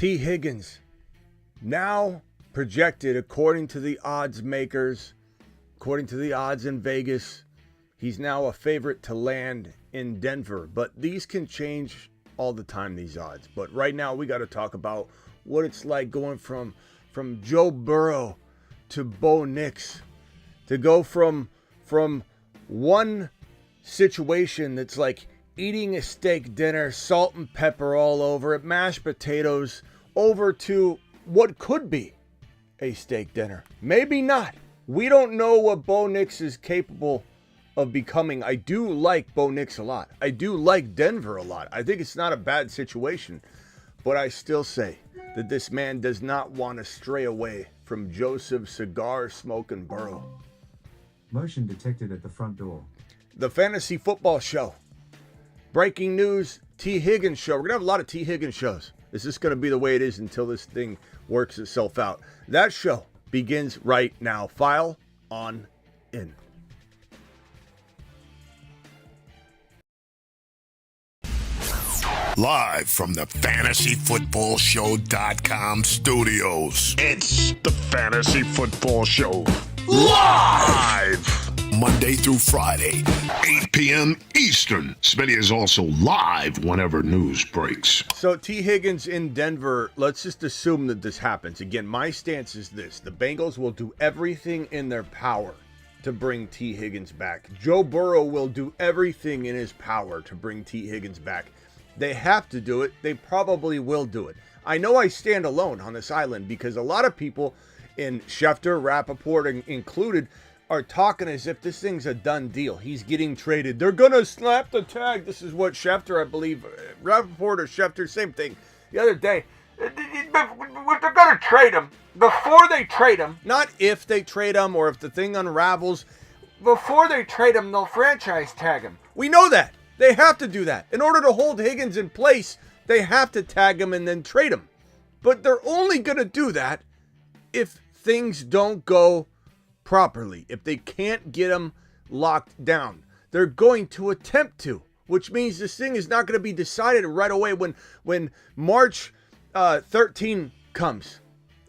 T. Higgins, now projected according to the odds makers, according to the odds in Vegas, he's now a favorite to land in Denver. But these can change all the time, these odds. But right now we got to talk about what it's like going from Joe Burrow to Bo Nix, to go from one situation that's like eating a steak dinner, salt and pepper all over it, mashed potatoes, over to what could be a steak dinner. Maybe not. We don't know what Bo Nix is capable of becoming. I do like Bo Nix a lot. I do like Denver a lot. I think it's not a bad situation. But I still say that this man does not want to stray away from Joseph Cigar Smoking Burrow. Motion detected at the front door. The Fantasy Football Show. Breaking news, T. Higgins show. We're going to have a lot of T. Higgins shows. Is this going to be the way it is until this thing works itself out? That show begins right now. File on in. Live from the FantasyFootballShow.com studios. It's the Fantasy Football Show. Live! Monday through Friday, 8 p.m. Eastern. Smitty is also live whenever news breaks. So T. Higgins in Denver, let's just assume that this happens. Again, my stance is this. The Bengals will do everything in their power to bring T. Higgins back. Joe Burrow will do everything in his power to bring T. Higgins back. They have to do it. They probably will do it. I know I stand alone on this island because a lot of people, in Schefter, Rappaport included, are talking as if this thing's a done deal. He's getting traded. They're going to slap the tag. This is what Schefter, I believe, Rappaport or Schefter, same thing, the other day. If they're going to trade him, before they trade him, not if they trade him or if the thing unravels, before they trade him, they'll franchise tag him. We know that. They have to do that. In order to hold Higgins in place, they have to tag him and then trade him. But they're only going to do that if things don't go properly. If they can't get him locked down, they're going to attempt to, which means this thing is not going to be decided right away when March 13 comes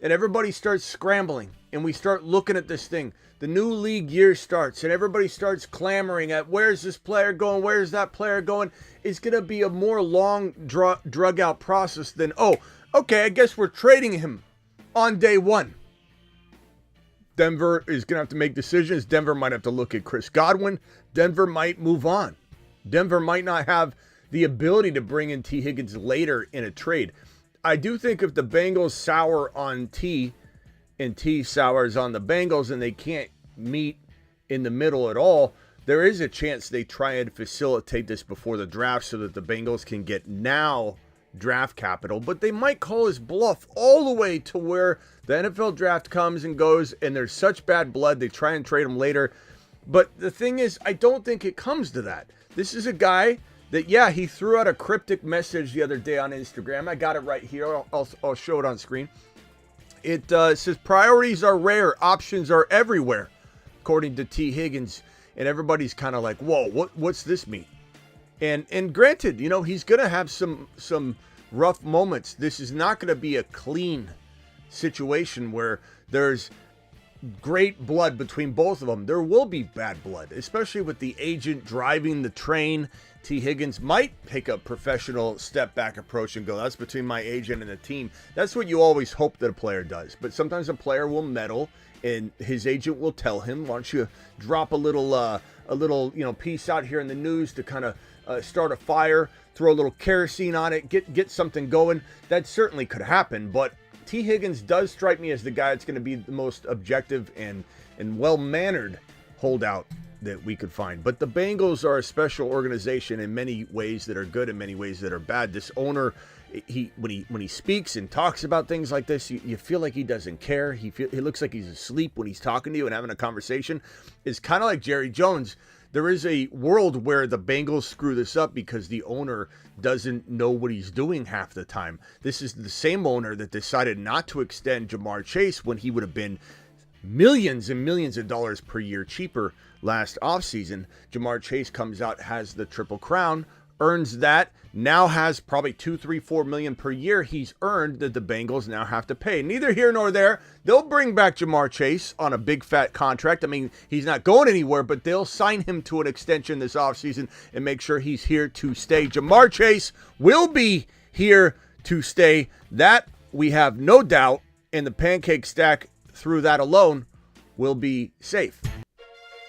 and everybody starts scrambling and we start looking at this thing. The new league year starts and everybody starts clamoring at where's this player going? Where's that player going? It's going to be a more long drug out process than, oh, okay, I guess we're trading him on day one. Denver is going to have to make decisions. Denver might have to look at Chris Godwin. Denver might move on. Denver might not have the ability to bring in T. Higgins later in a trade. I do think if the Bengals sour on T and T sours on the Bengals and they can't meet in the middle at all, there is a chance they try and facilitate this before the draft so that the Bengals can get now draft capital, but they might call his bluff all the way to where the NFL draft comes and goes and there's such bad blood they try and trade him later. But the thing is, I don't think it comes to that. This is a guy that, yeah, he threw out a cryptic message the other day on Instagram. I got it right here. I'll show it on screen. It says priorities are rare, options are everywhere, according to T. Higgins. And everybody's kind of like, whoa, what's this mean? And granted, you know, he's going to have some rough moments. This is not going to be a clean situation where there's great blood between both of them. There will be bad blood, especially with the agent driving the train. T. Higgins might take a professional step back approach and go, that's between my agent and the team. That's what you always hope that a player does. But sometimes a player will meddle and his agent will tell him, why don't you drop a little piece out here in the news to kind of start a fire, throw a little kerosene on it, get something going. That certainly could happen, but T. Higgins does strike me as the guy that's going to be the most objective and well-mannered holdout that we could find. But the Bengals are a special organization in many ways that are good, in many ways that are bad. This owner, when he speaks and talks about things like this, you feel like he doesn't care. He looks like he's asleep when he's talking to you and having a conversation. It's kind of like Jerry Jones. There is a world where the Bengals screw this up because the owner doesn't know what he's doing half the time. This is the same owner that decided not to extend Jamar Chase when he would have been millions and millions of dollars per year cheaper last offseason. Jamar Chase comes out, has the Triple Crown, earns that, now has probably 2, 3, 4 million per year he's earned that the Bengals now have to pay. Neither here nor there. They'll bring back Jamar Chase on a big fat contract. I mean, he's not going anywhere, but they'll sign him to an extension this offseason and make sure he's here to stay. Jamar Chase will be here to stay. That we have no doubt, and the pancake stack through that alone will be safe.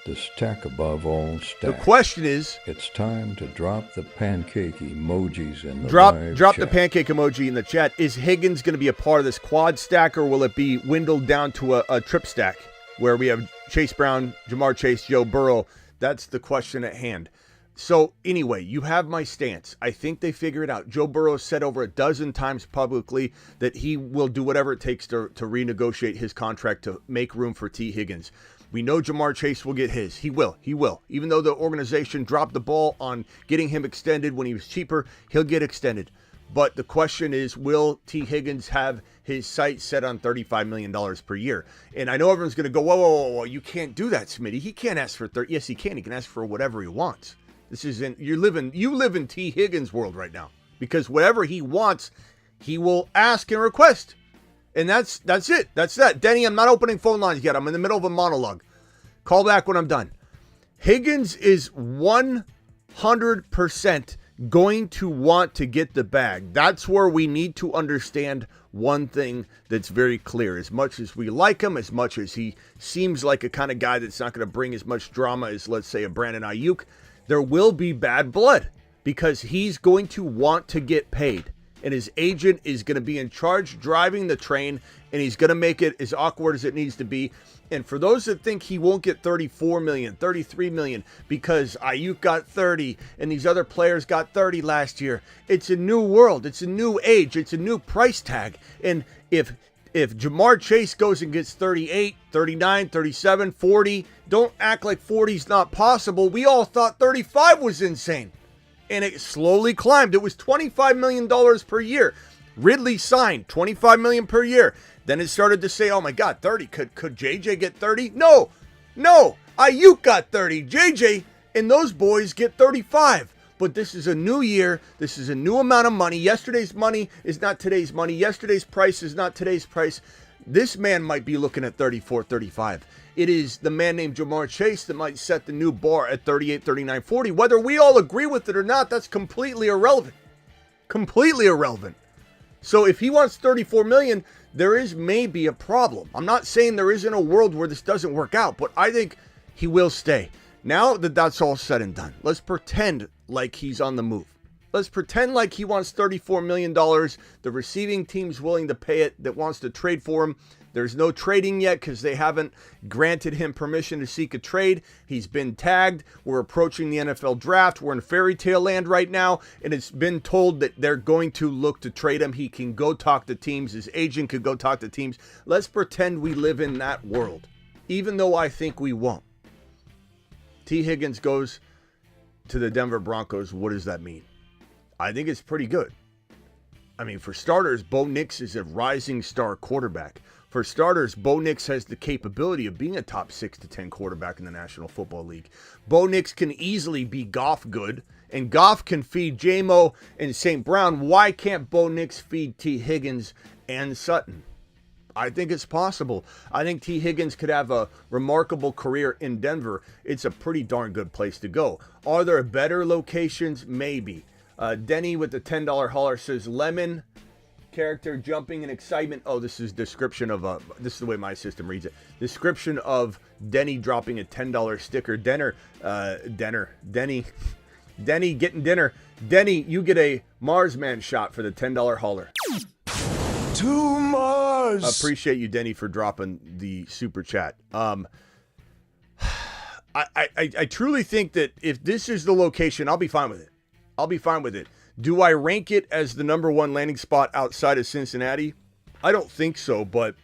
The stack above all stacks. The question is, it's time to drop the pancake emojis in the drop live the chat. pancake emoji in the chat. Is Higgins going to be a part of this quad stack, or will it be dwindled down to a trip stack where we have Chase Brown, Jamar Chase, Joe Burrow? That's the question at hand. So anyway, you have my stance. I think they figure it out. Joe Burrow said over a dozen times publicly that he will do whatever it takes to renegotiate his contract to make room for T. Higgins. We know Jamar Chase will get his. He will. Even though the organization dropped the ball on getting him extended when he was cheaper, he'll get extended. But the question is, will T. Higgins have his sights set on $35 million per year? And I know everyone's going to go, whoa, you can't do that, Smitty. He can't ask for 30. Yes, he can. He can ask for whatever he wants. You live in T. Higgins' world right now, because whatever he wants, he will ask and request. And that's it. That's that. Denny, I'm not opening phone lines yet. I'm in the middle of a monologue. Call back when I'm done. Higgins is 100% going to want to get the bag. That's where we need to understand one thing that's very clear. As much as we like him, as much as he seems like a kind of guy that's not going to bring as much drama as, let's say, a Brandon Ayuk, there will be bad blood because he's going to want to get paid. And his agent is going to be in charge driving the train, and he's going to make it as awkward as it needs to be. And for those that think he won't get 34 million, 33 million because Ayuk got 30 and these other players got 30 last year, it's a new world. It's a new age. It's a new price tag. And if Jamar Chase goes and gets 38, 39, 37, 40, don't act like 40 is not possible. We all thought 35 was insane. And it slowly climbed. It was $25 million per year. Ridley signed $25 million per year. Then it started to say, oh my God, 30. Could JJ get 30? No. Ayuk got 30. JJ and those boys get 35. But this is a new year. This is a new amount of money. Yesterday's money is not today's money. Yesterday's price is not today's price. This man might be looking at 34, 35. It is the man named Jamar Chase that might set the new bar at 38, 39, 40. Whether we all agree with it or not, that's completely irrelevant. Completely irrelevant. So if he wants 34 million, there is maybe a problem. I'm not saying there isn't a world where this doesn't work out, but I think he will stay. Now that that's all said and done, let's pretend like he's on the move. Let's pretend like he wants $34 million. The receiving team's willing to pay it that wants to trade for him. There's no trading yet because they haven't granted him permission to seek a trade. He's been tagged. We're approaching the NFL draft. We're in fairy tale land right now, and it's been told that they're going to look to trade him. He can go talk to teams. His agent could go talk to teams. Let's pretend we live in that world, even though I think we won't. T. Higgins goes to the Denver Broncos. What does that mean? I think it's pretty good. I mean, for starters, Bo Nix is a rising star quarterback. For starters, Bo Nix has the capability of being a top 6 to 10 quarterback in the National Football League. Bo Nix can easily be Goff good, and Goff can feed J-Mo and St. Brown. Why can't Bo Nix feed T. Higgins and Sutton? I think it's possible. I think T. Higgins could have a remarkable career in Denver. It's a pretty darn good place to go. Are there better locations? Maybe. Denny with the $10 hauler says, Lemon character jumping in excitement. Oh, this is description of this is the way my system reads it. Description of Denny dropping a $10 sticker. Denny getting dinner. Denny, you get a Marsman shot for the $10 hauler. To Mars. Appreciate you, Denny, for dropping the super chat. I truly think that if this is the location, I'll be fine with it. Do I rank it as the number one landing spot outside of Cincinnati? I don't think so, but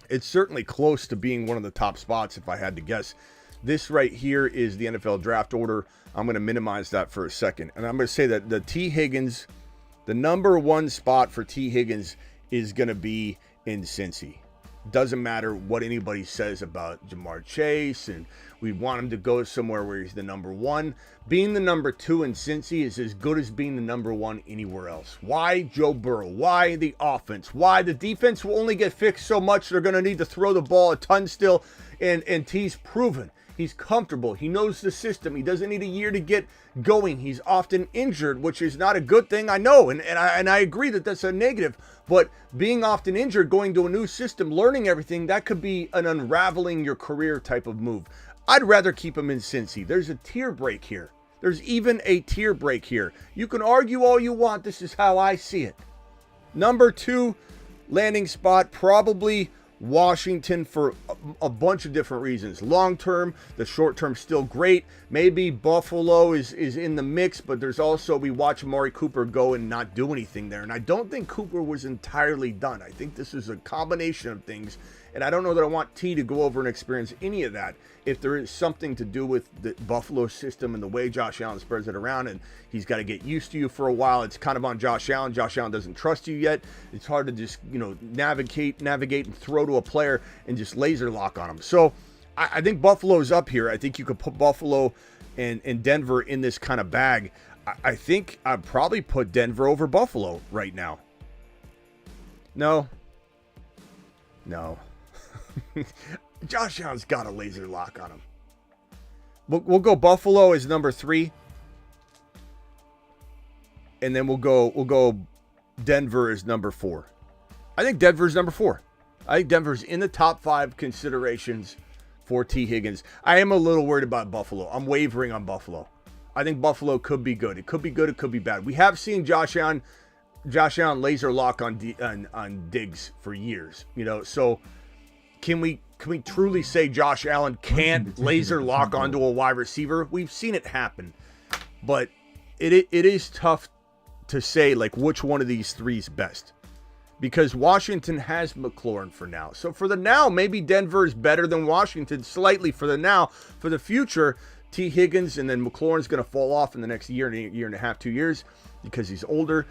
it's certainly close to being one of the top spots if I had to guess. This right here is the NFL draft order. I'm going to minimize that for a second. And I'm going to say that the T. Higgins, the number one spot for T. Higgins is going to be in Cincy. Doesn't matter what anybody says about Jamar Chase, and we want him to go somewhere where he's the number one. Being the number 2 in Cincy is as good as being the number 1 anywhere else. Why Joe Burrow? Why the offense? Why the defense will only get fixed so much they're going to need to throw the ball a ton still, and T's proven. He's comfortable. He knows the system. He doesn't need a year to get going. He's often injured, which is not a good thing. I know, and I agree that that's a negative. But being often injured, going to a new system, learning everything, that could be an unraveling your career type of move. I'd rather keep him in Cincy. There's a tier break here. There's even a tier break here. You can argue all you want. This is how I see it. Number 2 landing spot, probably Washington, for a bunch of different reasons. Long term, the short term still great. Maybe Buffalo is in the mix, but there's also, we watch Amari Cooper go and not do anything there. And I don't think Cooper was entirely done. I think this is a combination of things. And I don't know that I want T to go over and experience any of that. If there is something to do with the Buffalo system and the way Josh Allen spreads it around, and he's got to get used to you for a while, it's kind of on Josh Allen. Josh Allen doesn't trust you yet. It's hard to just, navigate and throw to a player and just laser lock on him. So I think Buffalo's up here. I think you could put Buffalo and Denver in this kind of bag. I think I'd probably put Denver over Buffalo right now. No. Josh Allen's got a laser lock on him. We'll go Buffalo as number 3. And then we'll go Denver as number 4. I think Denver's number 4. I think Denver's in the top 5 considerations for T. Higgins. I am a little worried about Buffalo. I'm wavering on Buffalo. I think Buffalo could be good. It could be good. It could be bad. We have seen Josh Allen laser lock on Diggs for years. So can we truly say Josh Allen can't laser lock onto a wide receiver? We've seen it happen, but it is tough to say like which one of these 3 is best, because Washington has McLaurin for now. So for the now, maybe Denver is better than Washington slightly for the now. For the future, T. Higgins and then McLaurin's going to fall off in the next year and a half, 2 years, because he's older.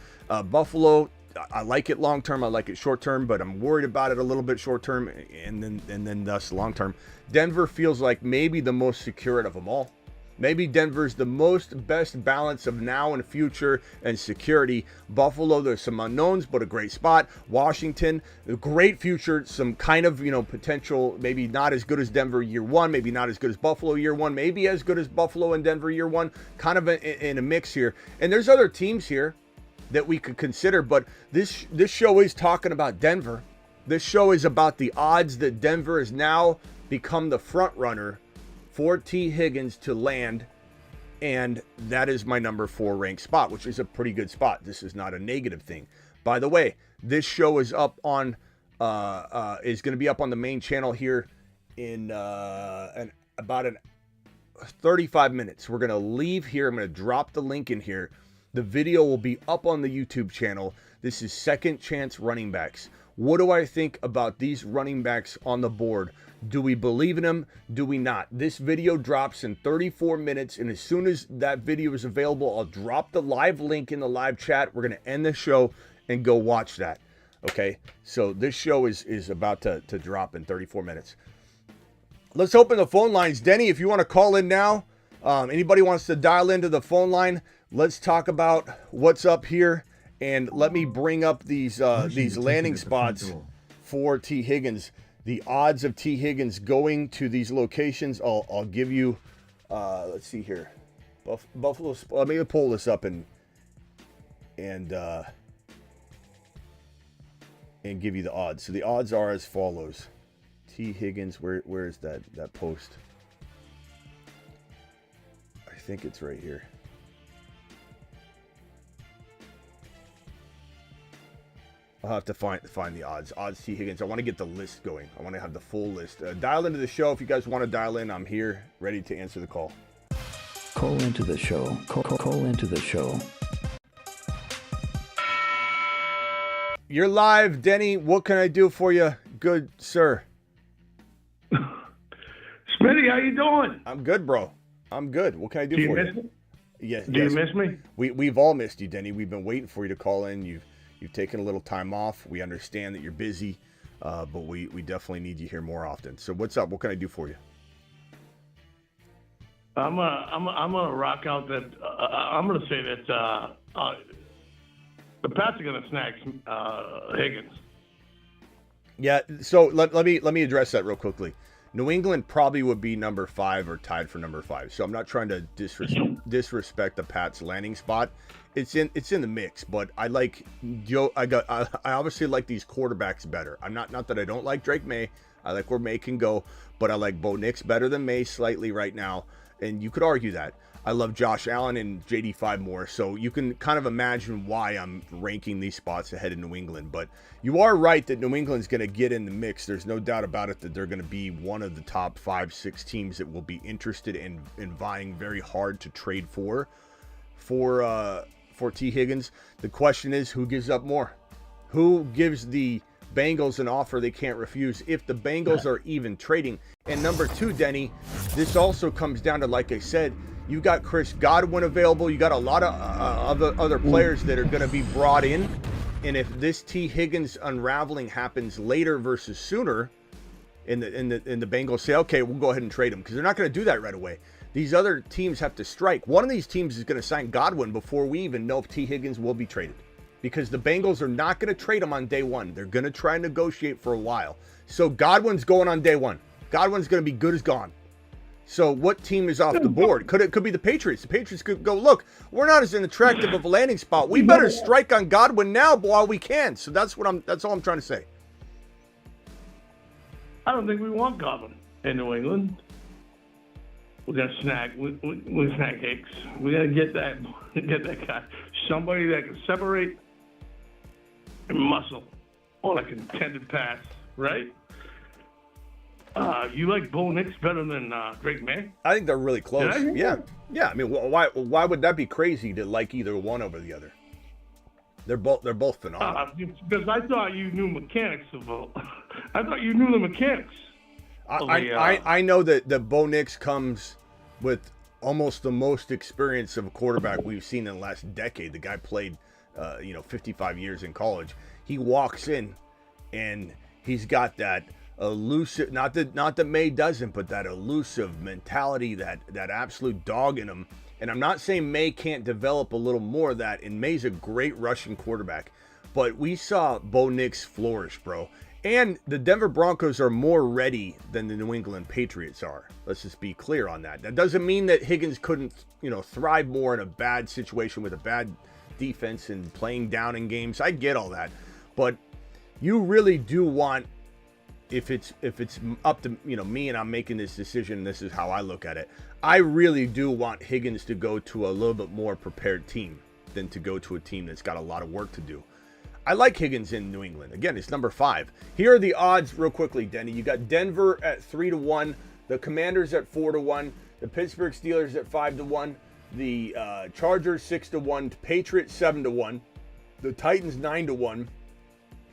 Buffalo, I like it long term. I like it short term, but I'm worried about it a little bit short term, and then thus long term. Denver feels like maybe the most secure out of them all. Maybe Denver's the best balance of now and future and security. Buffalo, there's some unknowns, but a great spot. Washington, a great future, some kind of potential. Maybe not as good as Denver year 1, maybe not as good as Buffalo year 1, maybe as good as Buffalo and Denver year 1. Kind of in a mix here. And there's other teams here that we could consider, but this show is talking about Denver. This show is about the odds that Denver has now become the front runner for T. Higgins to land, and that is my number 4 ranked spot, which is a pretty good spot. This is not a negative thing. By the way, this show is up on is going to be up on the main channel here in about 35 minutes. We're going to leave here. I'm going to drop the link in here. The video will be up on the YouTube channel. This is second chance running backs. What do I think about these running backs on the board? Do we believe in them? Do we not? This video drops in 34 minutes, and as soon as that video is available, I'll drop the live link in the live chat. We're going to end the show and go watch that. Okay? So this show is about to drop in 34 minutes. Let's open the phone lines. Denny, if you want to call in now, anybody wants to dial into the phone line, let's talk about what's up here, and let me bring up these landing spots for T. Higgins. The odds of T. Higgins going to these locations, I'll give you. Let's see here, Buffalo. Let me pull this up and give you the odds. So the odds are as follows. T. Higgins, where is that post? I think it's right here. I'll have to find the odds. Odds T. Higgins. I want to get the list going. I want to have the full list. Dial into the show if you guys want to dial in. I'm here, ready to answer the call. Call into the show. Call into the show. You're live, Denny. What can I do for you, good sir? Smitty, how you doing? I'm good, bro. I'm good. What can I do for you? Miss me? Yes. Do you miss me? We've all missed you, Denny. We've been waiting for you to call in. You've taken a little time off. We understand that you're busy. but we definitely need you here more often. So what's up? What can I do for you? I'm gonna rock out that. I'm gonna say that the Pats are gonna snag Higgins. Yeah. So let me address that real quickly. New England probably would be number 5 or tied for number 5. So I'm not trying to disrespect the Pats landing spot. It's in the mix, but I like Joe. I obviously like these quarterbacks better. I'm not that I don't like Drake May. I like where May can go, but I like Bo Nix better than May slightly right now. And you could argue that. I love Josh Allen and JD5 more, so you can kind of imagine why I'm ranking these spots ahead of New England. But you are right that New England's going to get in the mix. There's no doubt about it that they're going to be one of the top 5-6 teams that will be interested in vying very hard to trade for T. Higgins. The question is, who gives up more? Who gives the Bengals an offer they can't refuse if the Bengals are even trading? And number 2, Denny, this also comes down to, like I said, you got Chris Godwin available. You got a lot of other players that are going to be brought in. And if this T. Higgins unraveling happens later versus sooner, and the Bengals say, okay, we'll go ahead and trade him, because they're not going to do that right away. These other teams have to strike. One of these teams is going to sign Godwin before we even know if T. Higgins will be traded, because the Bengals are not going to trade him on day one. They're going to try and negotiate for a while. So Godwin's going on day one. Godwin's going to be good as gone. So what team is off the board? Could be the Patriots. The Patriots could go, look, we're not as an attractive of a landing spot. We better strike on Godwin now while we can. So that's all I'm trying to say. I don't think we want Godwin in New England. We're gonna snag. We snag Hicks. We gotta get that guy. Somebody that can separate and muscle on a contended pass, right? You like Bo Nix better than Drake May? I think they're really close. Yeah. I mean, why would that be crazy to like either one over the other? They're both phenomenal. Because I thought you knew mechanics of. I thought you knew the mechanics. I know that Bo Nix comes with almost the most experience of a quarterback we've seen in the last decade. The guy played, 55 years in college. He walks in, and he's got that elusive, not that May doesn't, but that elusive mentality, that absolute dog in him. And I'm not saying May can't develop a little more of that, and May's a great rushing quarterback, but we saw Bo Nix flourish, bro. And the Denver Broncos are more ready than the New England Patriots are. Let's just be clear on that. That doesn't mean that Higgins couldn't, thrive more in a bad situation with a bad defense and playing down in games. I get all that, but you really do want, if it's up to me and I'm making this decision, this is how I look at it. I really do want Higgins to go to a little bit more prepared team than to go to a team that's got a lot of work to do. I like Higgins in New England. Again, it's number 5. Here are the odds real quickly, Denny. You got Denver at 3-1, the Commanders at 4-1, the Pittsburgh Steelers at 5-1, the Chargers 6-1, Patriots 7-1, the Titans 9-1,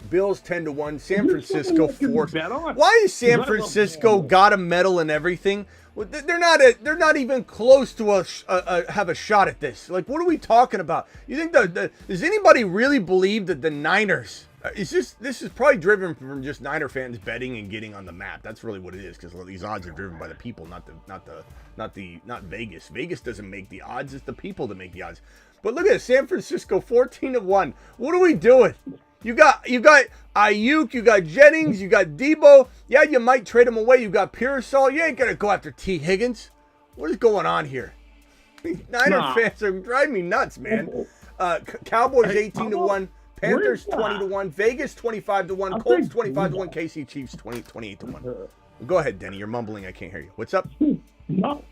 Bills 10-1, San Francisco 4. Why is San Francisco got a medal and everything? Well, they're not even close to have a shot at this. Like, what are we talking about? You think does anybody really believe that the Niners? This is probably driven from just Niner fans betting and getting on the map. That's really what it is, because these odds are driven by the people, not Vegas. Vegas doesn't make the odds; it's the people that make the odds. But look at it, San Francisco 14-1. What are we doing? You got Ayuk, you got Jennings, you got Debo. Yeah, you might trade him away. You got Pearsall. You ain't gonna go after T. Higgins. What is going on here? Niner fans are driving me nuts, man. Cowboys 18-1, Panthers 20-1, Vegas 25-1, Colts 25-1, KC Chiefs 28-1. Go ahead, Denny. You're mumbling. I can't hear you. What's up? No.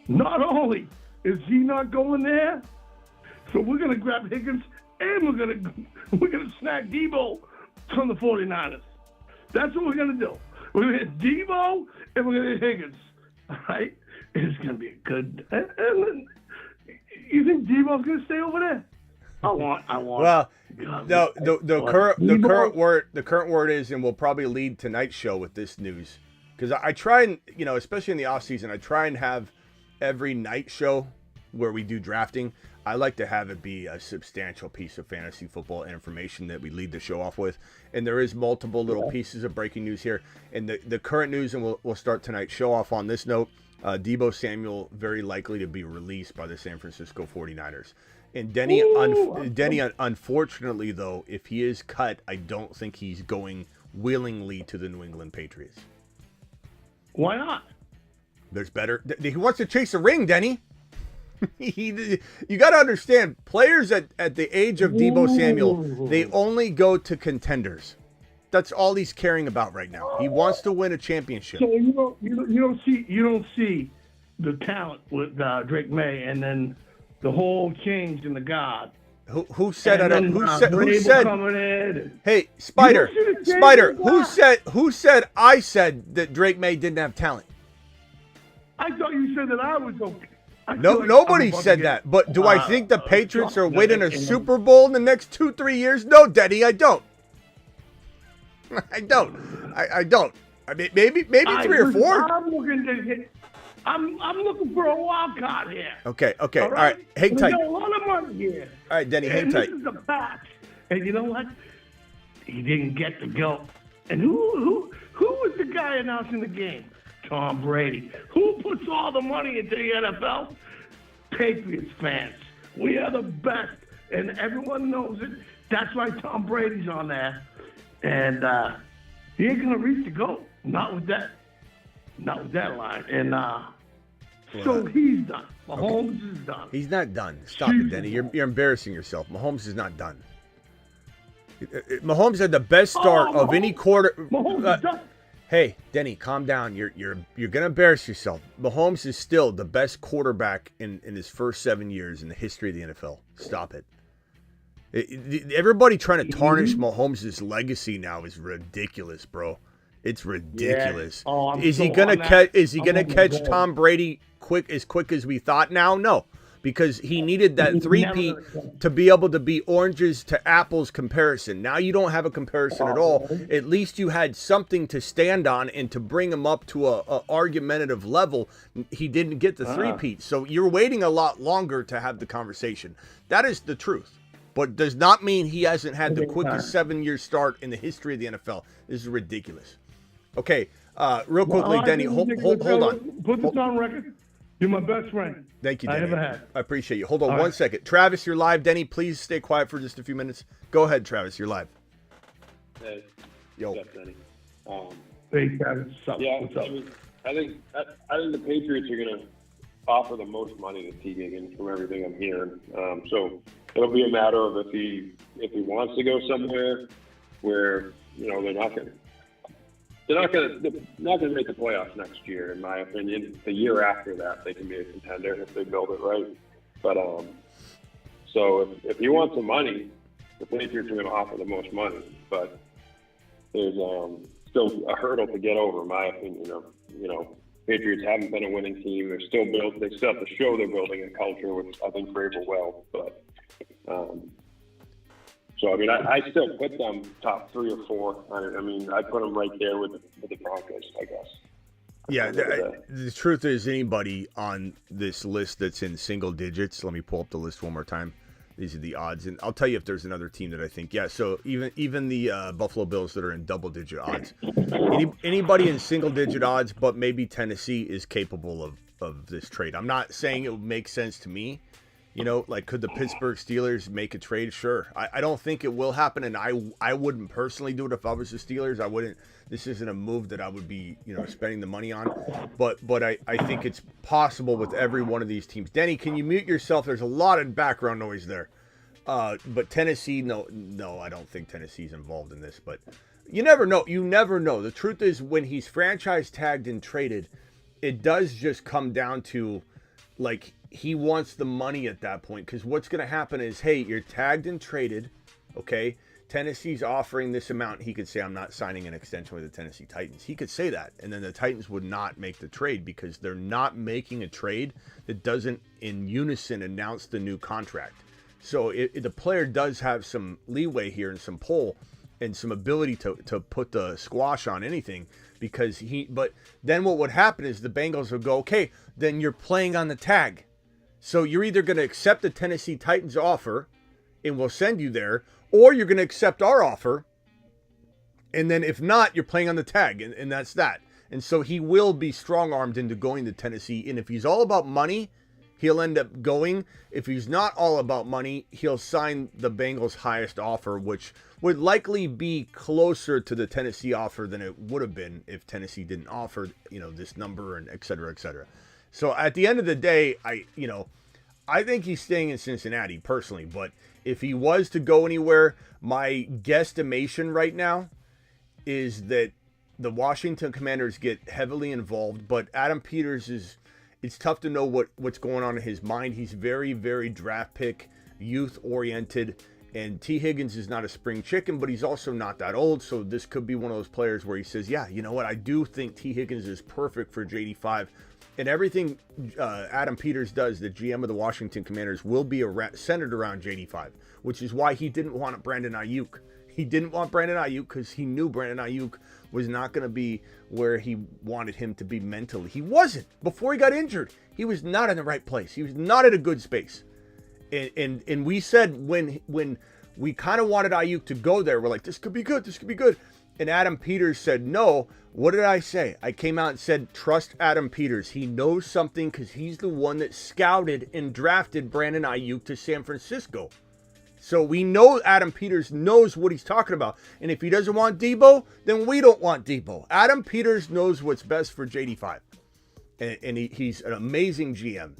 Not only is he not going there, so we're gonna grab Higgins. And we're gonna snag Debo from the 49ers. That's what we're gonna do. We're gonna hit Debo and we're gonna hit Higgins. All right? It's gonna be a good. And you think Debo's gonna stay over there? I want. Well, no. The current word is, and we'll probably lead tonight's show with this news, because I try and especially in the off season, I try and have every night show where we do drafting, I like to have it be a substantial piece of fantasy football information that we lead the show off with. And there is multiple little pieces of breaking news here. And the current news, and we'll start tonight's show off on this note, Deebo Samuel very likely to be released by the San Francisco 49ers. And Denny, unfortunately, though, if he is cut, I don't think he's going willingly to the New England Patriots. Why not? There's better. He wants to chase a ring, Denny. You got to understand, players at the age of Deebo Samuel, they only go to contenders. That's all he's caring about right now. He wants to win a championship. So you don't see the talent with Drake May, and then the whole change in the guard. Who said and that? Who said? Coming in. Hey, Spider. Who said I said that Drake May didn't have talent? I thought you said that I was okay. No, nobody said that. But do I think the Patriots are winning a Super Bowl in the next 2-3 years? No, Denny, I don't. I don't. I mean, maybe 3 or 4. I'm looking for a wild card here. Okay. All right. Hang tight. We got a lot of money here. All right, Denny, hang tight. This is a fact. And you know what? He didn't get to go. And who was the guy announcing the game? Tom Brady. Who puts all the money into the NFL? Patriots fans. We are the best, and everyone knows it. That's why Tom Brady's on there. And he ain't gonna reach the goal. Not with that line. And so he's done. Mahomes is done. He's not done. Stop it, Denny. You're embarrassing yourself. Mahomes is not done. Mahomes had the best start of any quarter. Mahomes is done. Hey, Denny, calm down. You're gonna embarrass yourself. Mahomes is still the best quarterback in his first 7 years in the history of the NFL. Stop it. Everybody trying to tarnish Mahomes' legacy now is ridiculous, bro. It's ridiculous. Yeah. Oh, is he gonna catch Tom Brady as quick as we thought? Now, no, because he needed that three-peat to be able to be oranges to apples comparison. Now you don't have a comparison at all. At least you had something to stand on and to bring him up to a argumentative level. He didn't get the three-peat, so you're waiting a lot longer to have the conversation. That is the truth. But does not mean he hasn't had the quickest 7-year start in the history of the NFL. This is ridiculous. Okay, real quickly, Denny, hold on. Put this on record. You're my best friend. Thank you, Denny. I ever had. I appreciate you. Hold on one second. Travis, you're live. Denny, please stay quiet for just a few minutes. Go ahead, Travis. You're live. Hey. Yo. What's up, Denny? Hey, Travis. What's up? I think the Patriots are going to offer the most money to T. Higgins from everything I'm hearing. So it'll be a matter of if he wants to go somewhere where they're not going to make the playoffs next year. In my opinion, the year after that they can be a contender if they build it right. But so if he wants the money, the Patriots are going to offer the most money. But there's still a hurdle to get over, in my opinion. Patriots haven't been a winning team. They still have to show they're building a culture, which I think Vrabel will. But so I mean, I still put them top 3 or 4. I mean, I put them right there with the Broncos, I guess. Yeah, the truth is, anybody on this list that's in single digits. Let me pull up the list one more time. These are the odds, and I'll tell you if there's another team that I think. Yeah, so even the Buffalo Bills that are in double-digit odds. Anybody in single-digit odds, but maybe Tennessee is capable of this trade. I'm not saying it would make sense to me. Like, could the Pittsburgh Steelers make a trade? Sure. I don't think it will happen, and I wouldn't personally do it if I was the Steelers. I wouldn't. This isn't a move that I would be, spending the money on. But I think it's possible with every one of these teams. Denny, can you mute yourself? There's a lot of background noise there. But Tennessee, no, I don't think Tennessee's involved in this. But you never know. You never know. The truth is, when he's franchise tagged and traded, it does just come down to, like, he wants the money at that point. Because what's going to happen is, hey, you're tagged and traded, okay? Tennessee's offering this amount. He could say, I'm not signing an extension with the Tennessee Titans. He could say that, and then the Titans would not make the trade because they're not making a trade that doesn't in unison announce the new contract. So the player does have some leeway here and some pull and some ability to put the squash on anything but then what would happen is the Bengals would go, okay, then you're playing on the tag. So you're either going to accept the Tennessee Titans offer and we'll send you there, or you're going to accept our offer. And then if not, you're playing on the tag, and that's that. And so he will be strong-armed into going to Tennessee. And if he's all about money, he'll end up going. If he's not all about money, he'll sign the Bengals' highest offer, which would likely be closer to the Tennessee offer than it would have been if Tennessee didn't offer, this number and et cetera, et cetera. So at the end of the day, I think he's staying in Cincinnati personally. But if he was to go anywhere, my guesstimation right now is that the Washington Commanders get heavily involved. But Adam Peters it's tough to know what's going on in his mind. He's very, very draft pick, youth oriented. And T. Higgins is not a spring chicken, but he's also not that old. So this could be one of those players where he says, yeah, you know what? I do think T. Higgins is perfect for JD5. And everything Adam Peters does, the GM of the Washington Commanders, will be centered around JD5, which is why he didn't want Brandon Ayuk. He didn't want Brandon Ayuk because he knew Brandon Ayuk was not going to be where he wanted him to be mentally. He wasn't. Before he got injured, he was not in the right place. He was not in a good space. And we said when we kind of wanted Ayuk to go there, we're like, this could be good. This could be good. And Adam Peters said no. What did I say? I came out and said, trust Adam Peters. He knows something because he's the one that scouted and drafted Brandon Ayuk to San Francisco. So we know Adam Peters knows what he's talking about. And if he doesn't want Debo, then we don't want Debo. Adam Peters knows what's best for JD5. And he's an amazing GM.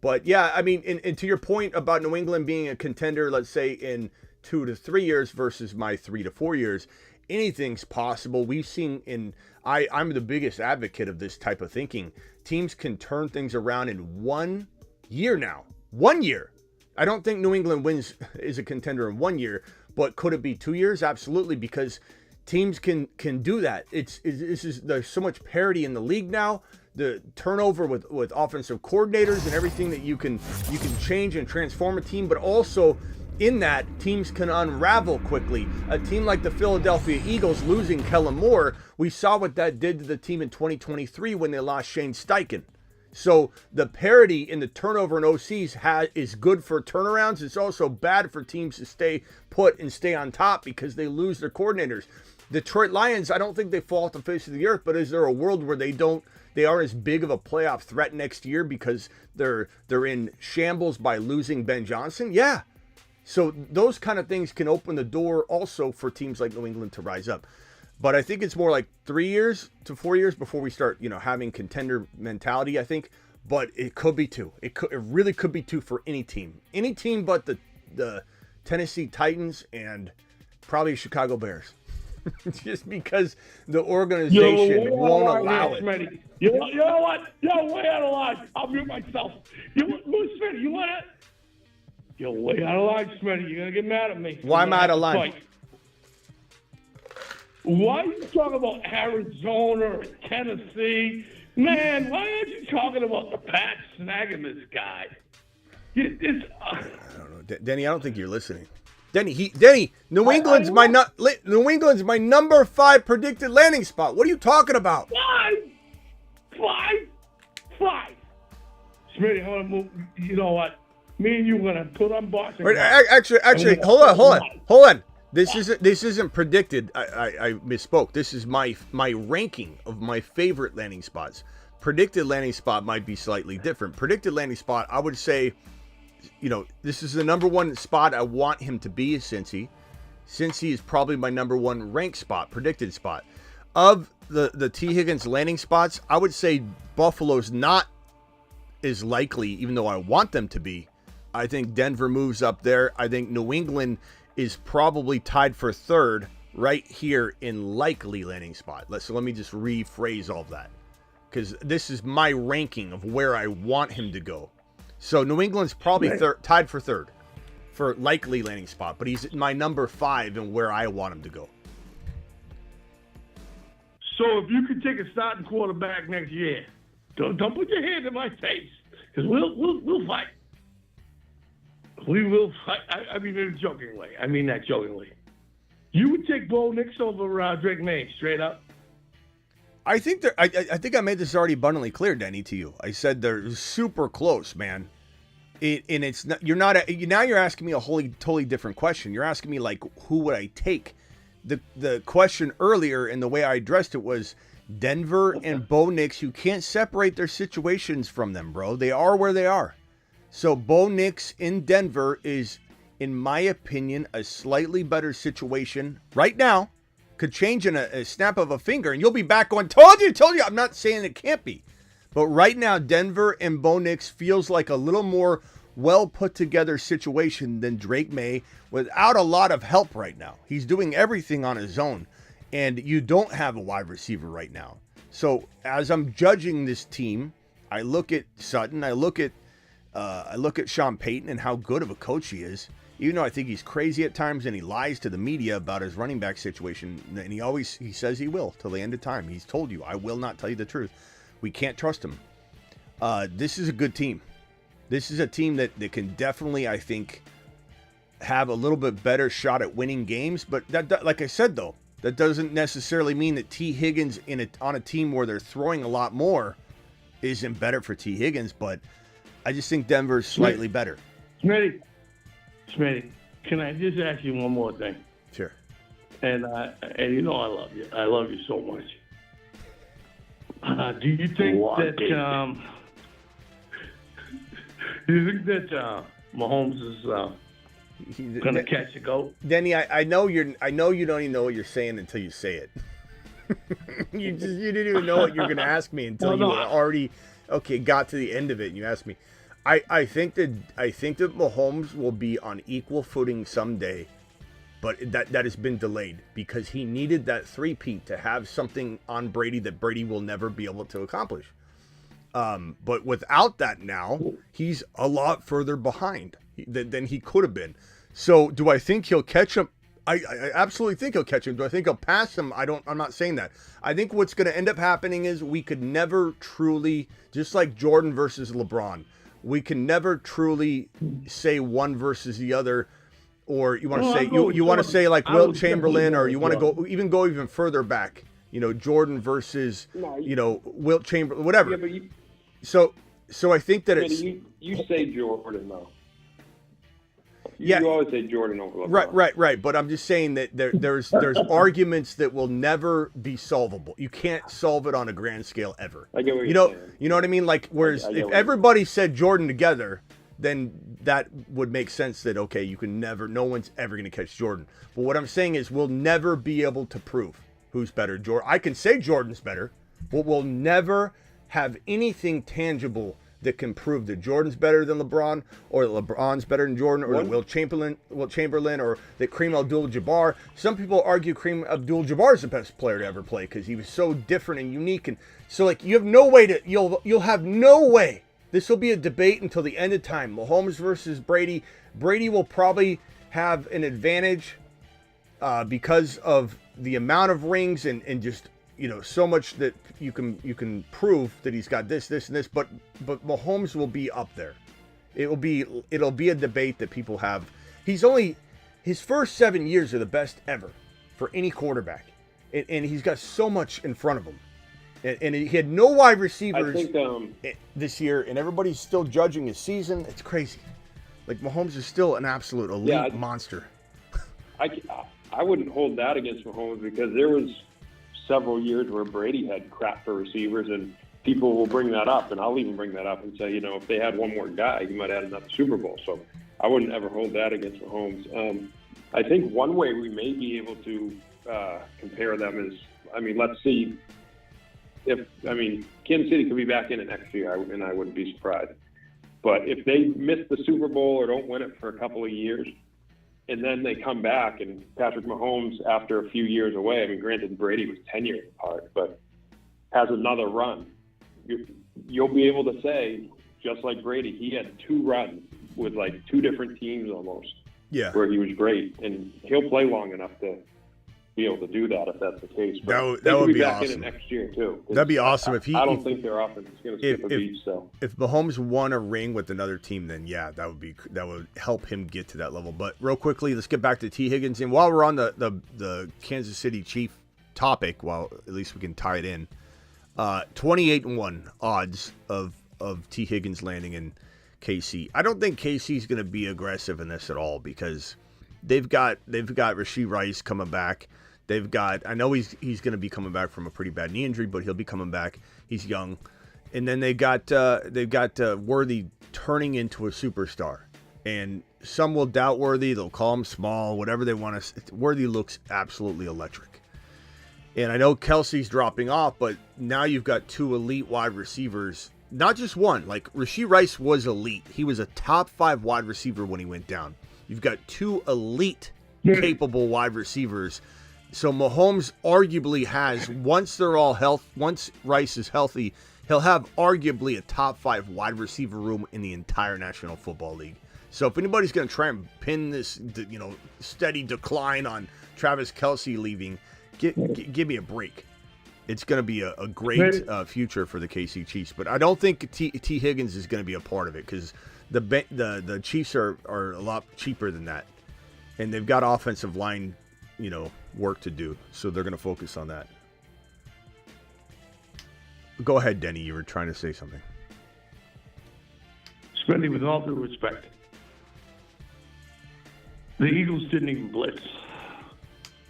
But yeah, I mean, and to your point about New England being a contender, let's say in 2 to 3 years versus my 3 to 4 years, anything's possible. We've seen I'm the biggest advocate of this type of thinking. Teams can turn things around in 1 year now. 1 year. I don't think New England is a contender in 1 year, but could it be 2 years? Absolutely, because teams can do that. There's so much parity in the league now. The turnover with offensive coordinators and everything that you can change and transform a team, but also in that, teams can unravel quickly. A team like the Philadelphia Eagles losing Kellen Moore, we saw what that did to the team in 2023 when they lost Shane Steichen. So the parity in the turnover in OCs is good for turnarounds. It's also bad for teams to stay put and stay on top because they lose their coordinators. Detroit Lions, I don't think they fall off the face of the earth, but is there a world where they aren't as big of a playoff threat next year because they're in shambles by losing Ben Johnson? Yeah. So those kind of things can open the door also for teams like New England to rise up. But I think it's more like 3 years to 4 years before we start, having contender mentality, I think. But it could be 2. It really could be 2 for any team. Any team but the Tennessee Titans and probably Chicago Bears. Just because the organization won't allow it. Smitty. You know what? You're way out of line. I'll mute myself. Smitty, you want it? You're way out of line, Smitty. You're going to get mad at me. Why am I out of line? Fight. Why are you talking about Arizona or Tennessee? Man, why aren't you talking about the Pats snagging this guy? I don't know. Denny, I don't think you're listening. Denny, New England's my number 5 predicted landing spot. What are you talking about? 5. Smitty, I want to move. You know what? Me and you are gonna put on boxing. Actually, hold on. This isn't predicted. I misspoke. This is my ranking of my favorite landing spots. Predicted landing spot might be slightly different. Predicted landing spot, I would say, this is the number 1 spot I want him to be is Cincy. Cincy is probably my number 1 ranked spot, predicted spot. Of the T. Higgins landing spots, I would say Buffalo's not as likely, even though I want them to be. I think Denver moves up there. I think New England is probably tied for 3rd right here in likely landing spot. So let me just rephrase all of that, because this is my ranking of where I want him to go. So New England's probably tied for 3rd for likely landing spot, but he's my number 5 and where I want him to go. So if you could take a starting quarterback next year, don't put your hand in my face, because we'll fight. We will fight. I mean it jokingly. I mean that jokingly. You would take Bo Nix over Drake May, straight up? I think I think I made this already abundantly clear, Denny, to you. I said they're super close, man. And it's not, you're not now you're asking me a totally different question. You're asking me like, who would I take? The question earlier and the way I addressed it was Denver and Bo Nix. You can't separate their situations from them, bro. They are where they are. So Bo Nix in Denver is, in my opinion, a slightly better situation right now. Could change in a snap of a finger, and you'll be back going, told you. I'm not saying it can't be. But right now, Denver and Bo Nix feels like a little more well put together situation than Drake May without a lot of help right now. He's doing everything on his own, and you don't have a wide receiver right now. So as I'm judging this team, I look at Sutton, I look at Sean Payton and how good of a coach he is. Even though I think he's crazy at times and he lies to the media about his running back situation, and he says he will till the end of time. He's told you, I will not tell you the truth. We can't trust him. This is a good team. This is a team that can definitely, I think, have a little bit better shot at winning games. But that, like I said, though, that doesn't necessarily mean that T. Higgins on a team where they're throwing a lot more isn't better for T. Higgins. But I just think Denver's slightly better. Smitty, can I just ask you one more thing? Sure. And you know I love you. I love you so much. Do you think that Mahomes is going to catch a goat? Denny, I know you don't even know what you're saying until you say it. you didn't even know what you're going to ask me until you already got to the end of it and you asked me. I think that Mahomes will be on equal footing someday, but that has been delayed because he needed that three-peat to have something on Brady that Brady will never be able to accomplish. But without that now, he's a lot further behind than he could have been. So do I think he'll catch him? I absolutely think he'll catch him. Do I think he'll pass him? I'm not saying that. I think what's going to end up happening is we could never truly, just like Jordan versus LeBron, we can never truly say one versus the other. Or you want to say you want to say like Wilt Chamberlain, or you want to go even further back. Jordan versus Wilt Chamberlain, whatever. Yeah, but so I think that it's you say Jordan though. Yeah. You always say Jordan over LeBron. Right. But I'm just saying that there's arguments that will never be solvable. You can't solve it on a grand scale ever. I get what you're saying. You know what I mean? Like, whereas if everybody said Jordan together, then that would make sense that, okay, no one's ever going to catch Jordan. But what I'm saying is we'll never be able to prove who's better. I can say Jordan's better, but we'll never have anything tangible that can prove that Jordan's better than LeBron, or that LeBron's better than Jordan, or that Wilt Chamberlain, or that Kareem Abdul-Jabbar. Some people argue Kareem Abdul-Jabbar is the best player to ever play because he was so different and unique. And so, like, you have no way you'll have no way. This will be a debate until the end of time. Mahomes versus Brady. Brady will probably have an advantage because of the amount of rings and just so much that you can prove that he's got this, and this. But Mahomes will be up there. It'll be a debate that people have. His first 7 years are the best ever for any quarterback, and he's got so much in front of him. And he had no wide receivers this year, and everybody's still judging his season. It's crazy. Like, Mahomes is still an absolute elite monster. I wouldn't hold that against Mahomes because there was several years where Brady had crap for receivers, and people will bring that up, and I'll even bring that up and say, if they had one more guy, he might have had another Super Bowl. So I wouldn't ever hold that against Mahomes. I think one way we may be able to compare them is, let's see. Kansas City could be back in it next year, and I wouldn't be surprised. But if they miss the Super Bowl or don't win it for a couple of years, and then they come back, and Patrick Mahomes, after a few years away, granted Brady was 10 years apart, but has another run, you'll be able to say, just like Brady, he had 2 runs with like 2 different teams almost, where he was great, and he'll play long enough to be able to do that if that's the case. But that would be back awesome. in it next year too. That'd be awesome if he. I don't think their offense is going to skip a beat. So if Mahomes won a ring with another team, then that would help him get to that level. But real quickly, let's get back to T. Higgins. And while we're on the Kansas City Chief topic, at least we can tie it in. 28-1 odds of T. Higgins landing in KC. I don't think KC's going to be aggressive in this at all because they've got Rashee Rice coming back. They've got, I know he's going to be coming back from a pretty bad knee injury, but he'll be coming back. He's young. And then they've got Worthy turning into a superstar. And some will doubt Worthy. They'll call him small, whatever they want to. Worthy looks absolutely electric. And I know Kelsey's dropping off, but now you've got two elite wide receivers. Not just one. Like, Rashee Rice was elite. He was a top 5 wide receiver when he went down. You've got two elite, capable wide receivers. So Mahomes arguably has, once Rice is healthy, he'll have arguably a top 5 wide receiver room in the entire National Football League. So if anybody's going to try and pin this, steady decline on Travis Kelce leaving, give me a break. It's going to be a great future for the KC Chiefs, but I don't think T. Higgins is going to be a part of it because the Chiefs are a lot cheaper than that, and they've got offensive line, work to do, so they're going to focus on that. Go ahead, Denny. You were trying to say something. Smitty, with all due respect, the Eagles didn't even blitz,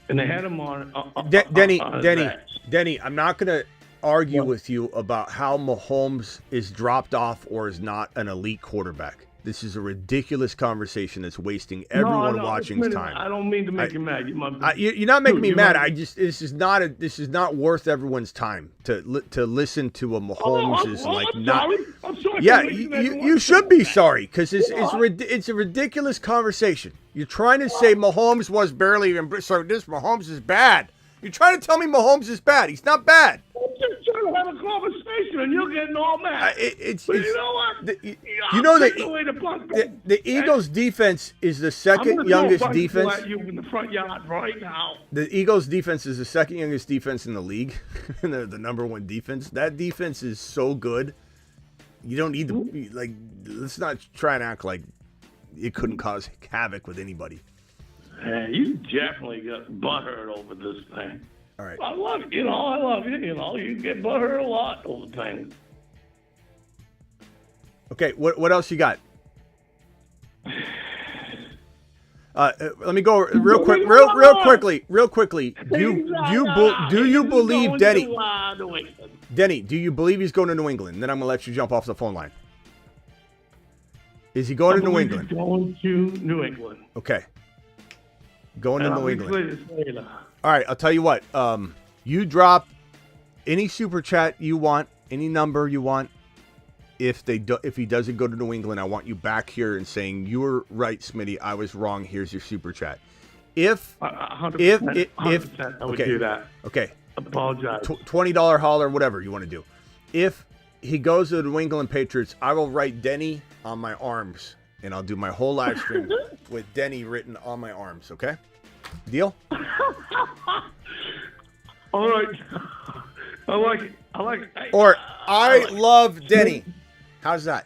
and they had him on. Denny, I'm not going to argue with you about how Mahomes is dropped off or is not an elite quarterback. This is a ridiculous conversation that's wasting everyone watching's time. I don't mean to make you mad. You're not making me mad. This is not worth everyone's time to listen to a Mahomes I'm sorry. Yeah, you should be sorry because it's a ridiculous conversation. You're trying to say Mahomes was barely so this Mahomes is bad. You're trying to tell me Mahomes is bad. He's not bad. I'm just trying to have a conversation, and you're getting all mad. You know what? The Eagles' defense is the second youngest defense. At you in the front yard right now. The Eagles' defense is the second youngest defense in the league, and they're the number 1 defense. That defense is so good. You don't need to let's not try and act like it couldn't cause havoc with anybody. Hey, you definitely got butthurt over this thing. All right. I love you. I love you. You get butthurt a lot over things. Okay, what else you got? Let me go real quickly. Do you believe Denny? Denny, do you believe he's going to New England? Then I'm gonna let you jump off the phone line. Is he going to New England? Going to New England. Okay. Going to New England. All right, I'll tell you what. You drop any super chat you want, any number you want. If he doesn't go to New England, I want you back here and saying you were right, Smitty. I was wrong. Here's your super chat. 100%, I would do that. Okay. Apologize. $20 holler, whatever you want to do. If he goes to the New England Patriots, I will write Denny on my arms, and I'll do my whole live stream with Denny written on my arms. Okay? Deal? All right. I like it. Or I love Denny. How's that?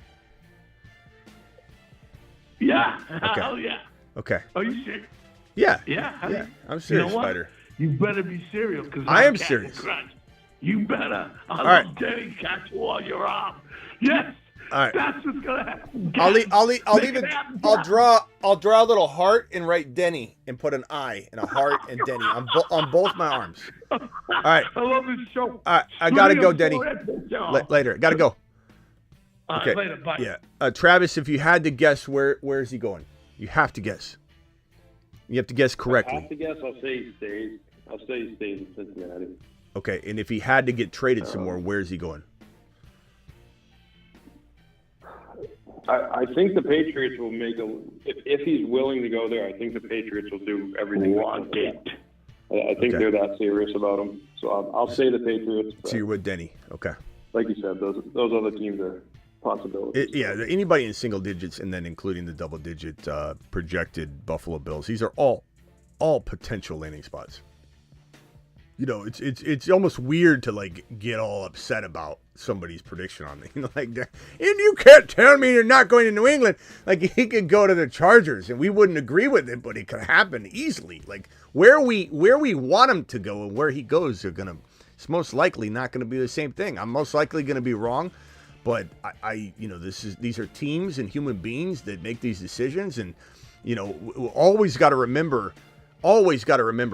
Yeah. Okay. Hell yeah. Okay. Are you serious? Yeah. Yeah. I'm serious, Spider. You better be serious because I am serious. You better. All right. Denny catch you on your arm. Yes. All right. That's what's gonna happen. I'll leave it. I'll draw a little heart and write Denny and put an I and a heart and Denny on both my arms. All right. I love this show. All right. I gotta go, Denny. Later. Gotta go. Okay. Later. Bye. Yeah. Travis, if you had to guess, where is he going? You have to guess. You have to guess correctly. I have to guess. I'll say he stays. I'll say he stays in Cincinnati. Okay. And if he had to get traded somewhere, where is he going? I think the Patriots will make if he's willing to go there. I think the Patriots will do everything. I think they're that serious about him. So I'll say the Patriots. So you're with Denny. Okay. Like you said, those other teams are possibilities. Anybody in single digits, and then including the double digit projected Buffalo Bills. These are all potential landing spots. It's almost weird to get all upset about somebody's prediction on me. Like that. And you can't tell me you're not going to New England. Like, he could go to the Chargers and we wouldn't agree with it, but it could happen easily. Like, where we want him to go and where he goes it's most likely not going to be the same thing. I'm most likely going to be wrong, But these are teams and human beings that make these decisions, and always got to remember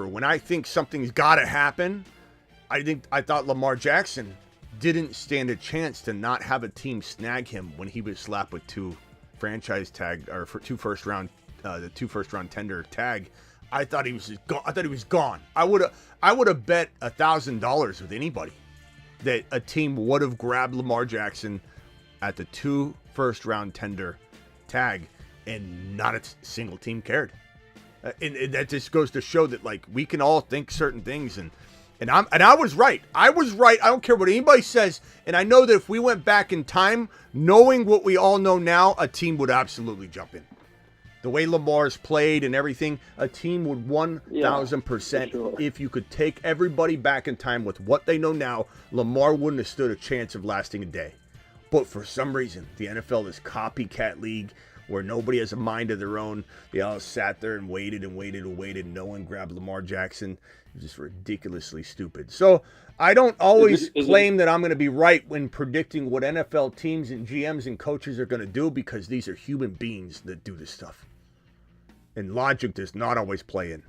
when I think something's got to happen. I thought Lamar Jackson didn't stand a chance to not have a team snag him when he was slapped with two franchise tag or for two first round tender tag. I thought he was gone. I would have bet $1,000 with anybody that a team would have grabbed Lamar Jackson at the 2 first round tender tag, and not a single team cared. And that just goes to show that, like, we can all think certain things, and I was right. I don't care what anybody says. And I know that if we went back in time, knowing what we all know now, a team would absolutely jump in. The way Lamar's played and everything, a team would 1,000%. Sure. If you could take everybody back in time with what they know now, Lamar wouldn't have stood a chance of lasting a day. But for some reason, the NFL is copycat league where nobody has a mind of their own. They all sat there and waited and waited and waited. No one grabbed Lamar Jackson. It was just ridiculously stupid. So I don't always claim that I'm going to be right when predicting what NFL teams and GMs and coaches are going to do, because these are human beings that do this stuff. And logic does not always play in.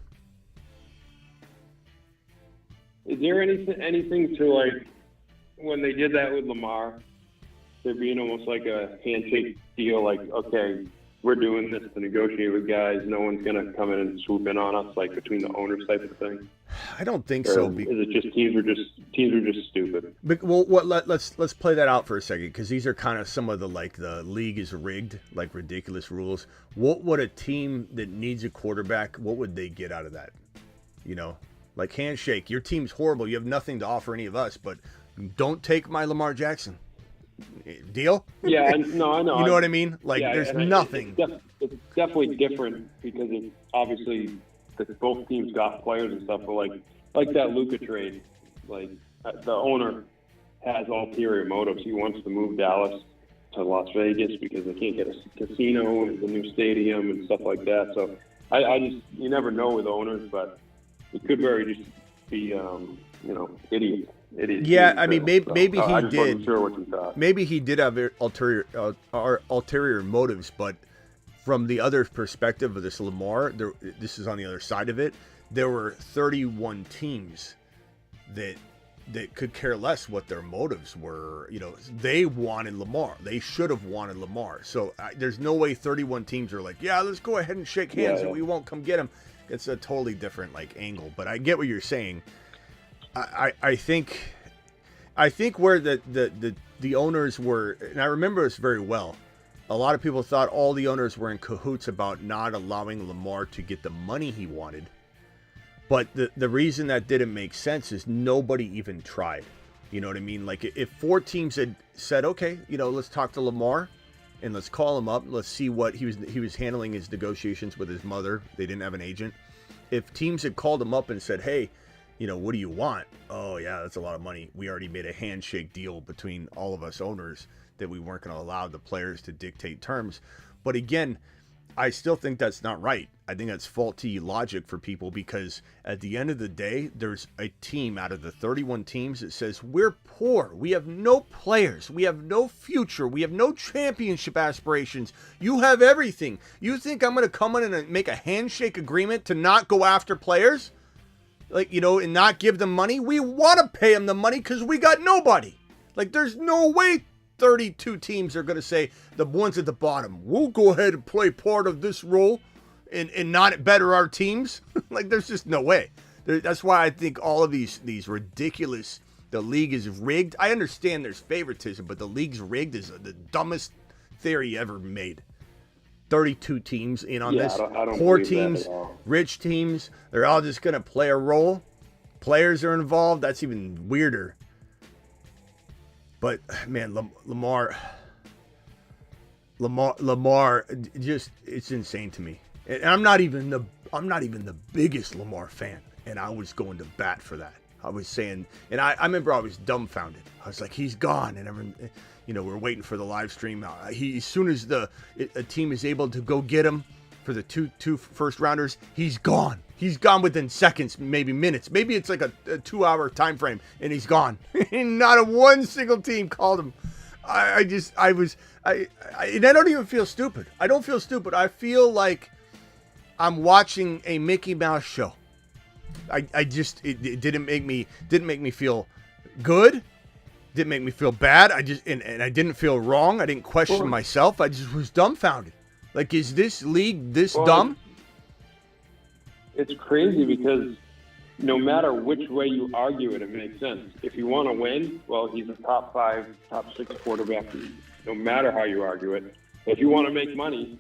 Is there anything to, like, when they did that with Lamar, there being almost like a handshake deal, like, okay, we're doing this to negotiate with guys, no one's going to come in and swoop in on us, like between the owners type of thing? I don't think Or so. is it just teams are just stupid? But, well, let's play that out for a second, because these are kind of some of the league is rigged, like ridiculous rules. What would a team that needs a quarterback, what would they get out of that? Like handshake. Your team's horrible. You have nothing to offer any of us, but don't take my Lamar Jackson. Deal? Yeah, no, I know. You know what I mean? Like, Yeah, there's and nothing. It's definitely different because obviously both teams got players and stuff, but like that Luka trade, like the owner has ulterior motives. He wants to move Dallas to Las Vegas because they can't get a casino and the new stadium and stuff like that. So I just, you never know with owners, but it could very just be idiots. Yeah, I mean, maybe I he just wasn't did. sure what you thought. Maybe he did have ulterior motives, but from the other perspective of this Lamar, this is on the other side of it. There were 31 teams that could care less what their motives were. They wanted Lamar. They should have wanted Lamar. So there's no way 31 teams are like, yeah, let's go ahead and shake hands and we won't come get him. It's a totally different angle. But I get what you're saying. I think where the owners were, and I remember this very well, a lot of people thought all the owners were in cahoots about not allowing Lamar to get the money he wanted. But the reason that didn't make sense is nobody even tried. You know what I mean? Like, if 4 teams had said, okay, let's talk to Lamar and let's call him up, let's see what he was handling his negotiations with his mother. They didn't have an agent. If teams had called him up and said, hey, what do you want? Oh, yeah, that's a lot of money. We already made a handshake deal between all of us owners that we weren't going to allow the players to dictate terms. But again, I still think that's not right. I think that's faulty logic for people, because at the end of the day, there's a team out of the 31 teams that says, we're poor. We have no players. We have no future. We have no championship aspirations. You have everything. You think I'm going to come in and make a handshake agreement to not go after players? And not give them money? We want to pay them the money because we got nobody. There's no way 32 teams are going to say, the ones at the bottom, we'll go ahead and play part of this role and not better our teams. There's just no way. That's why I think all of these ridiculous, the league is rigged. I understand there's favoritism, but the league's rigged is the dumbest theory ever made. 32 teams in on this. I don't Poor believe teams, that at all. Rich teams, they're all just going to play a role. Players are involved. That's even weirder. But man, Lamar, just, it's insane to me. And I'm not even the biggest Lamar fan, and I was going to bat for that. I was saying, and I remember I was dumbfounded. I was like, he's gone, and everyone, we're waiting for the live stream. As soon as a team is able to go get him for the two first rounders, he's gone. He's gone within seconds, maybe minutes. Maybe it's like a 2-hour time frame, and he's gone. And not one single team called him. And I don't even feel stupid. I don't feel stupid. I feel like I'm watching a Mickey Mouse show. It didn't make me feel good. Didn't make me feel bad. And I didn't feel wrong. I didn't question myself. I just was dumbfounded. Like, is this league this dumb? It's crazy because no matter which way you argue it, it makes sense. If you want to win, well, he's a top 5, top 6 quarterback. No matter how you argue it. If you want to make money,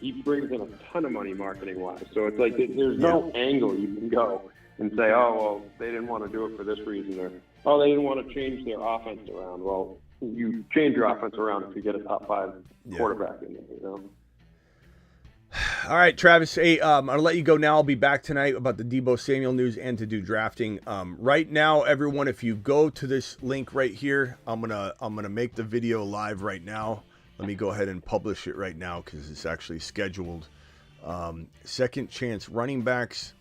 he brings in a ton of money marketing-wise. So it's like there's no angle you can go and say, oh, well, they didn't want to do it for this reason, or, oh, they didn't want to change their offense around. Well, you change your offense around if you get a top 5 quarterback in there, you know? All right, Travis. Hey, I'm gonna let you go now. I'll be back tonight about the Deebo Samuel news and to do drafting. Right now, everyone, if you go to this link right here, I'm gonna make the video live right now. Let me go ahead and publish it right now because it's actually scheduled. Second chance running backs.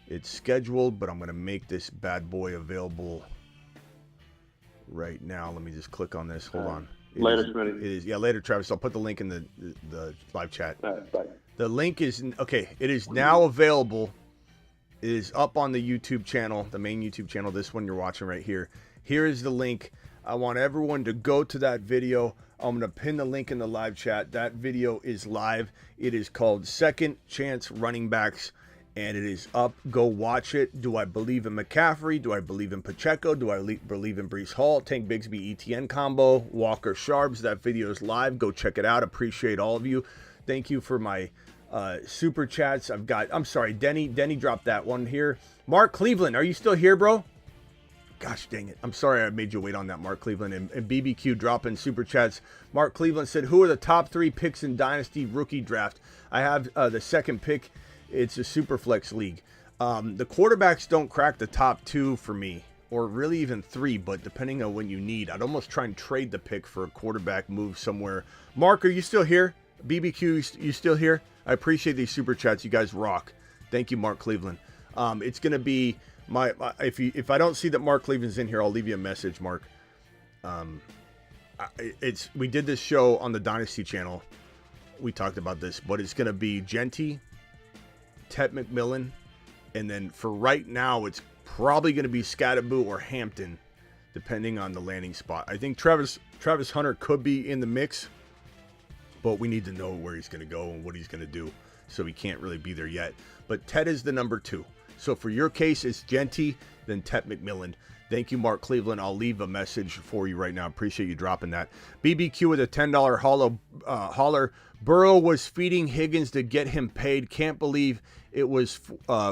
It's scheduled, but I'm gonna make this bad boy available right now. Let me just click on this. Hold on. Later, Smitty. It is, later, Travis. I'll put the link in the live chat. All right, bye. The link is, okay, it is now available. It is up on the YouTube channel, the main YouTube channel, this one you're watching right here. Here is the link. I want everyone to go to that video. I'm going to pin the link in the live chat. That video is live. It is called Second Chance Running Backs, and it is up. Go watch it. Do I believe in McCaffrey? Do I believe in Pacheco? Do I believe in Breece Hall? Tank Bigsby ETN combo? Walker Sharps? That video is live. Go check it out. Appreciate all of you. Thank you for my super chats. I'm sorry, Denny dropped that one here. Mark Cleveland, are you still here, bro? Gosh dang it. I'm sorry I made you wait on that, Mark Cleveland. And BBQ dropping super chats. Mark Cleveland said, who are the top 3 picks in Dynasty rookie draft? I have the second pick. It's a super flex league. The quarterbacks don't crack the top 2 for me, or really even 3, but depending on when you need, I'd almost try and trade the pick for a quarterback move somewhere. Mark, are you still here? BBQ, you still here? I appreciate these super chats. You guys rock. Thank you, Mark Cleveland. It's going to be if I don't see that Mark Cleveland's in here, I'll leave you a message, Mark. We did this show on the Dynasty channel. We talked about this, but it's going to be Genty, Ted McMillan, and then for right now, it's probably going to be Scattaboo or Hampton, depending on the landing spot. I think Travis Hunter could be in the mix, but we need to know where he's going to go and what he's going to do, so he can't really be there yet. But Ted is the number 2. So for your case, it's Genty, then Ted McMillan. Thank you, Mark Cleveland. I'll leave a message for you right now. Appreciate you dropping that. BBQ with a $10 holler. Burrow was feeding Higgins to get him paid. Can't believe it was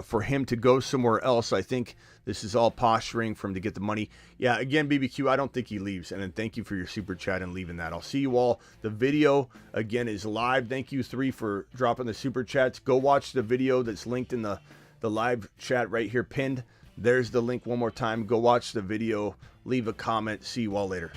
for him to go somewhere else. I think this is all posturing for him to get the money. Yeah, again, BBQ, I don't think he leaves. And then thank you for your super chat and leaving that. I'll see you all. The video, again, is live. Thank you, 3, for dropping the super chats. Go watch the video that's linked in the live chat right here, pinned. There's the link one more time. Go watch the video. Leave a comment. See you all later.